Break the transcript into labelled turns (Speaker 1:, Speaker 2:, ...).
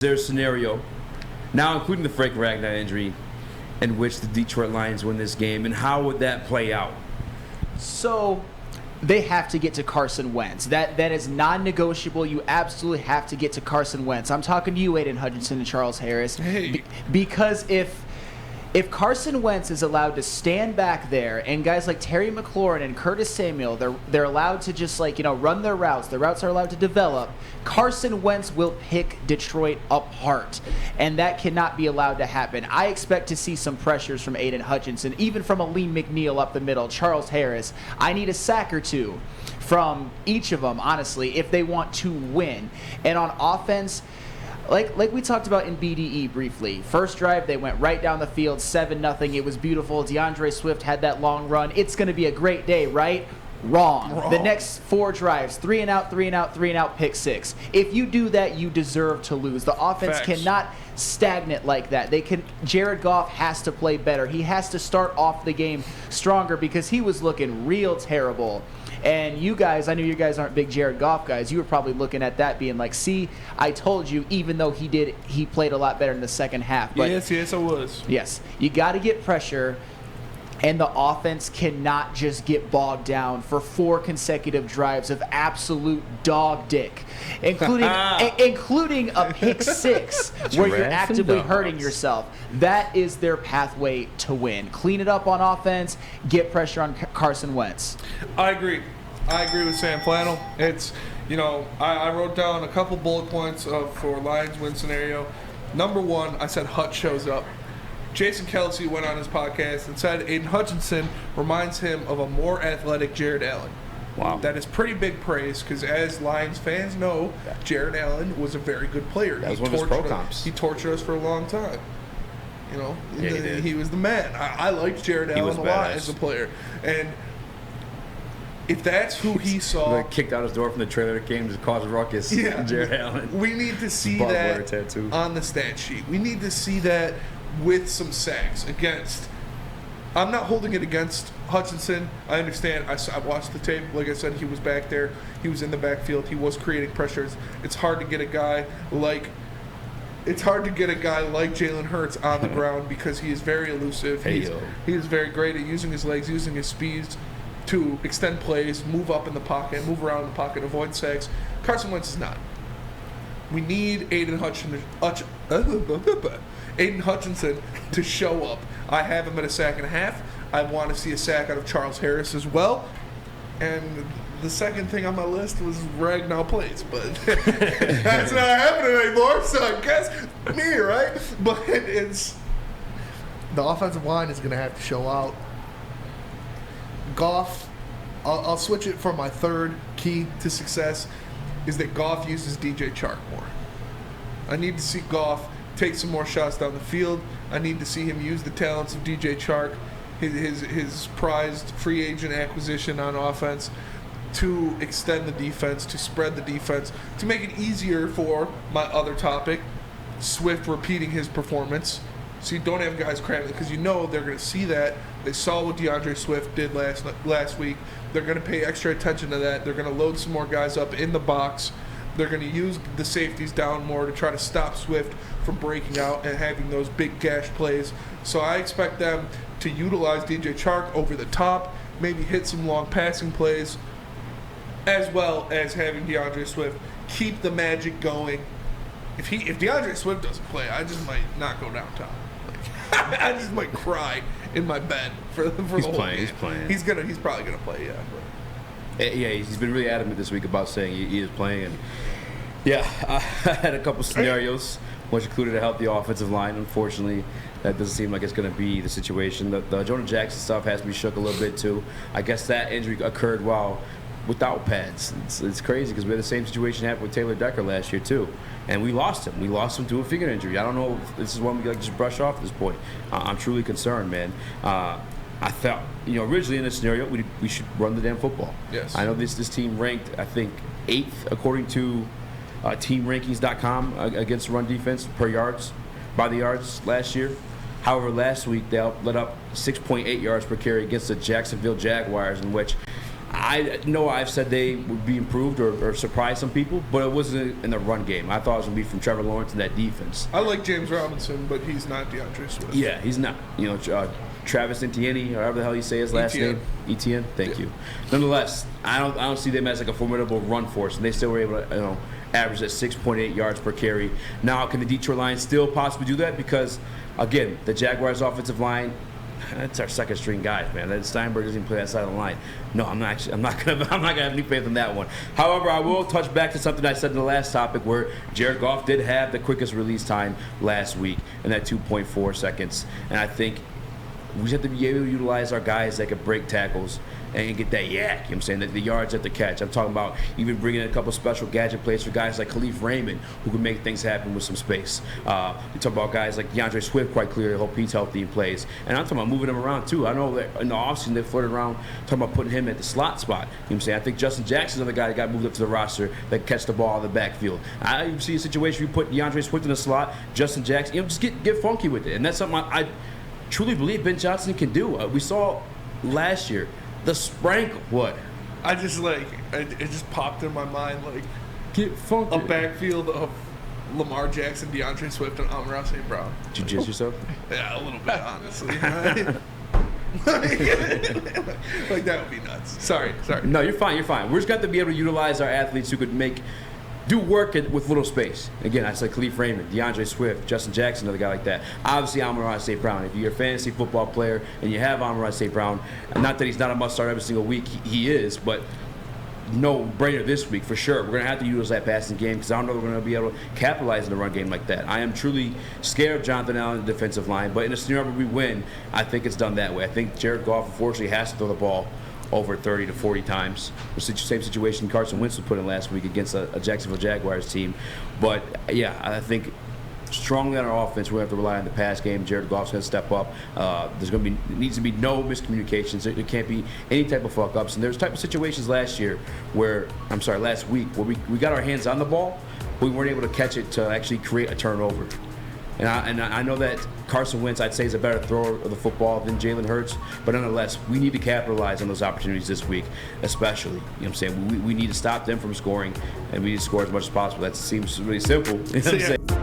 Speaker 1: there a scenario, now including the Frank Ragnar injury, in which the Detroit Lions win this game, and how would that play out?
Speaker 2: So they have to get to Carson Wentz. That is non-negotiable. You absolutely have to get to Carson Wentz. I'm talking to you, Aiden Hutchinson and Charles Harris.
Speaker 3: Hey.
Speaker 2: Because if Carson Wentz is allowed to stand back there, and guys like Terry McLaurin and Curtis Samuel, they're allowed to just run their routes. Their routes are allowed to develop. Carson Wentz will pick Detroit apart, and that cannot be allowed to happen. I expect to see some pressures from Aiden Hutchinson, even from Aleem McNeil up the middle, Charles Harris. I need a sack or two from each of them, honestly, if they want to win. And on offense, like we talked about in BDE briefly, first drive, they went right down the field, 7-0. It was beautiful. DeAndre Swift had that long run. It's going to be a great day, right? Wrong. The next 4 drives, 3 and out, 3 and out, 3 and out, pick 6. If you do that, you deserve to lose. The offense cannot stagnate like that. Jared Goff has to play better. He has to start off the game stronger because he was looking real terrible. And you guys, I know you guys aren't big Jared Goff guys. You were probably looking at that being like, see, I told you, even though he played a lot better in the second half. But
Speaker 3: yes, I was.
Speaker 2: Yes, you got to get pressure. And the offense cannot just get bogged down for 4 consecutive drives of absolute dog dick, including a pick 6 where you're actively hurting yourself. That is their pathway to win. Clean it up on offense, get pressure on Carson Wentz.
Speaker 3: I agree with Sam Flannel. It's, I wrote down a couple bullet points for Lions win scenario. Number 1, I said Hutch shows up. Jason Kelsey went on his podcast and said Aiden Hutchinson reminds him of a more athletic Jared Allen.
Speaker 1: Wow.
Speaker 3: That is pretty big praise because, as Lions fans know, Jared Allen was a very good player.
Speaker 1: That was one of his pro comps.
Speaker 3: He tortured us for a long time.
Speaker 1: He
Speaker 3: was the man. I liked Jared Allen a lot as a player. And if that's who he saw...
Speaker 1: Like kicked out his door from the trailer that came to cause a ruckus.
Speaker 3: Yeah.
Speaker 1: Jared Allen.
Speaker 3: We need to see that on the stat sheet. We need to see that with some sacks against. I'm not holding it against Hutchinson. I understand. I watched the tape. Like I said, he was back there. He was in the backfield. He was creating pressures. It's hard to get a guy like Jalen Hurts on the ground because he is very elusive. He is very great at using his legs, using his speeds to extend plays, move up in the pocket, move around in the pocket, avoid sacks. Carson Wentz is not. We need Aiden Hutchinson to show up. I have him at a sack and a half. I want to see a sack out of Charles Harris as well. And the second thing on my list was Ragnar plays, but that's not happening anymore, so I guess me, right? But it's the offensive line is going to have to show out. Goff, I'll switch it for my third key to success, is that Goff uses DJ Chark more. I need to see Goff take some more shots down the field. I need to see him use the talents of DJ Chark, his prized free agent acquisition on offense, to extend the defense, to spread the defense, to make it easier for my other topic, Swift repeating his performance. So you don't have guys cramming because they're going to see that. They saw what DeAndre Swift did last week. They're going to pay extra attention to that. They're going to load some more guys up in the box. They're going to use the safeties down more to try to stop Swift from breaking out and having those big gash plays. So I expect them to utilize DJ Chark over the top, maybe hit some long passing plays, as well as having DeAndre Swift keep the magic going. If DeAndre Swift doesn't play, I just might not go downtown. I just might cry in my bed for the whole game.
Speaker 1: He's playing.
Speaker 3: He's probably gonna play.
Speaker 1: Yeah, he's been really adamant this week about saying he is playing. And I had a couple scenarios, which included a healthy offensive line. Unfortunately, that doesn't seem like it's going to be the situation. The Jonah Jackson stuff has to be shook a little bit too. I guess that injury occurred without pads. It's crazy because we had the same situation happen with Taylor Decker last year too, and we lost him. We lost him to a finger injury. I don't know if this is one we just brush off at this point. I'm truly concerned, man. I felt, originally in this scenario, we should run the damn football.
Speaker 3: Yes.
Speaker 1: I know this team ranked, I think, 8th according to teamrankings.com against run defense by the yards last year. However, last week they let up 6.8 yards per carry against the Jacksonville Jaguars, in which I know I've said they would be improved or surprise some people, but it wasn't in the run game. I thought it was going to be from Trevor Lawrence and that defense.
Speaker 3: I like James Robinson, but he's not DeAndre Swift.
Speaker 1: Yeah, he's not. Travis Etienne, or however the hell you say his last name. Etienne, thank you. Nonetheless, I don't see them as like a formidable run force, and they still were able to average at 6.8 yards per carry. Now, can the Detroit Lions still possibly do that? Because again, the Jaguars' offensive line. That's our second string guys, man. That Steinberg doesn't even play that side of the line. No, I'm not gonna have any faith in that one. However, I will touch back to something I said in the last topic, where Jared Goff did have the quickest release time last week, in that 2.4 seconds. And I think we just have to be able to utilize our guys that can break tackles and get that yak. You know what I'm saying? The yards at the catch. I'm talking about even bringing in a couple special gadget plays for guys like Khalif Raymond, who can make things happen with some space. You talk about guys like DeAndre Swift, quite clearly. I hope he's healthy and plays. And I'm talking about moving him around, too. I know that in the offseason they flirted around talking about putting him at the slot spot. You know what I'm saying? I think Justin Jackson's another guy that got moved up to the roster that can catch the ball in the backfield. I see a situation where you put DeAndre Swift in the slot, Justin Jackson, just get funky with it. And that's something I truly believe Ben Johnson can do. We saw last year. The sprinkle, what?
Speaker 3: I just it just popped in my mind
Speaker 1: get funky.
Speaker 3: A backfield of Lamar Jackson, DeAndre Swift, and Amon-Ra St. Brown.
Speaker 1: Did you jizz yourself?
Speaker 3: Yeah, a little bit, honestly. Like that would be nuts. Sorry.
Speaker 1: No, you're fine. We're just got to be able to utilize our athletes who could do work with little space. Again, I said Khalif Raymond, DeAndre Swift, Justin Jackson, another guy like that. Obviously, Amon-Ra St. Brown. If you're a fantasy football player and you have Amon-Ra St. Brown, not that he's not a must-start every single week, he is, but no brainer this week for sure. We're going to have to use that passing game because I don't know if we're going to be able to capitalize in the run game like that. I am truly scared of Jonathan Allen in the defensive line, but in a scenario where we win, I think it's done that way. I think Jared Goff, unfortunately, has to throw the ball over 30 to 40 times. The same situation Carson Wentz was put in last week against a Jacksonville Jaguars team. But, yeah, I think strongly on our offense, we have to rely on the pass game. Jared Goff's going to step up. Needs to be no miscommunications. There can't be any type of fuck-ups. And there's type of situations last week where we got our hands on the ball, but we weren't able to catch it to actually create a turnover. And I know that Carson Wentz, I'd say, is a better thrower of the football than Jalen Hurts. But nonetheless, we need to capitalize on those opportunities this week, especially. You know what I'm saying? We need to stop them from scoring, and we need to score as much as possible. That seems really simple. You know what I'm saying?